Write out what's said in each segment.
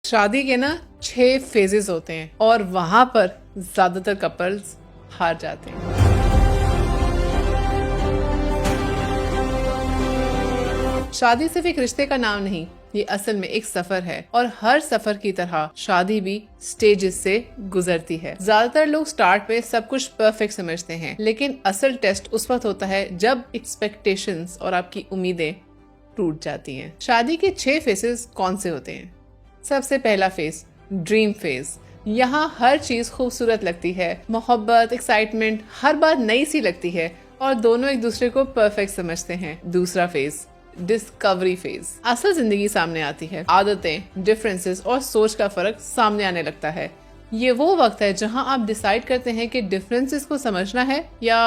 शादी के ना 6 फेजेस होते हैं और वहां पर ज्यादातर कपल्स हार जाते हैं। शादी सिर्फ एक रिश्ते का नाम नहीं, ये असल में एक सफर है और हर सफर की तरह शादी भी स्टेजेस से गुजरती है। ज्यादातर लोग स्टार्ट में सब कुछ परफेक्ट समझते हैं, लेकिन असल टेस्ट उस वक्त होता है जब एक्सपेक्टेशंस और आपकी उम्मीदें टूट जाती हैं। शादी के 6 फेजेस कौन से होते हैं? सबसे पहला फेज, ड्रीम फेज। यहाँ हर चीज खूबसूरत लगती है, मोहब्बत, एक्साइटमेंट हर बार नई सी लगती है और दोनों एक दूसरे को परफेक्ट समझते हैं। दूसरा फेज, डिस्कवरी फेज। असल जिंदगी सामने आती है, आदतें, डिफरेंसेस और सोच का फर्क सामने आने लगता है। ये वो वक्त है जहाँ आप डिसाइड करते हैं कि डिफरेंसेस को समझना है या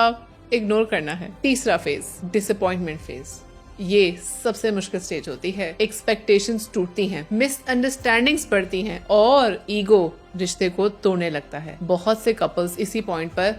इग्नोर करना है। तीसरा फेज, डिसअपॉइंटमेंट फेज। ये सबसे मुश्किल स्टेज होती है। एक्सपेक्टेशंस टूटती हैं, मिसअंडरस्टैंडिंग्स बढ़ती हैं और ईगो रिश्ते को तोड़ने लगता है। बहुत से कपल्स इसी पॉइंट पर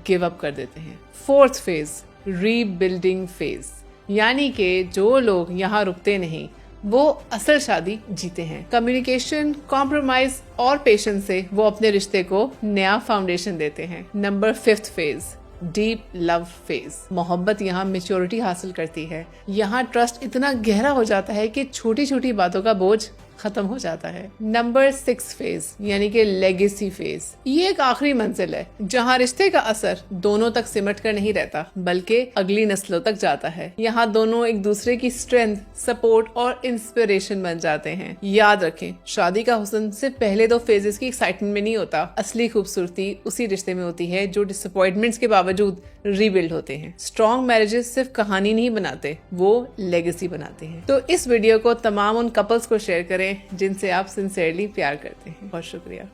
गिव अप कर देते हैं। Fourth phase, rebuilding phase. यानी कि जो लोग यहाँ रुकते नहीं वो असल शादी जीते हैं। कम्युनिकेशन, कॉम्प्रोमाइज और पेशेंस से वो अपने रिश्ते को नया फाउंडेशन देते हैं। Number 5th phase, deep love phase. मोहब्बत यहाँ मेच्योरिटी हासिल करती है। यहाँ ट्रस्ट इतना गहरा हो जाता है कि छोटी छोटी बातों का बोझ खत्म हो जाता है। नंबर 6 फेज यानी कि लेगेसी फेज। ये एक आखिरी मंजिल है जहाँ रिश्ते का असर दोनों तक सिमट कर नहीं रहता बल्कि अगली नस्लों तक जाता है। यहाँ दोनों एक दूसरे की स्ट्रेंथ, सपोर्ट और इंस्पिरेशन बन जाते हैं। याद रखें, शादी का हुस्न सिर्फ पहले 2 फेजेस की एक्साइटमेंट में नहीं होता। असली खूबसूरती उसी रिश्ते में होती है जो डिसअपॉइंटमेंट्स के बावजूद रीबिल्ड होते हैं। स्ट्रॉन्ग मैरिजेस सिर्फ कहानी नहीं बनाते, वो लेगेसी बनाते हैं। तो इस वीडियो को तमाम उन कपल्स को शेयर करें जिनसे आप सिंसियरली प्यार करते हैं। बहुत शुक्रिया।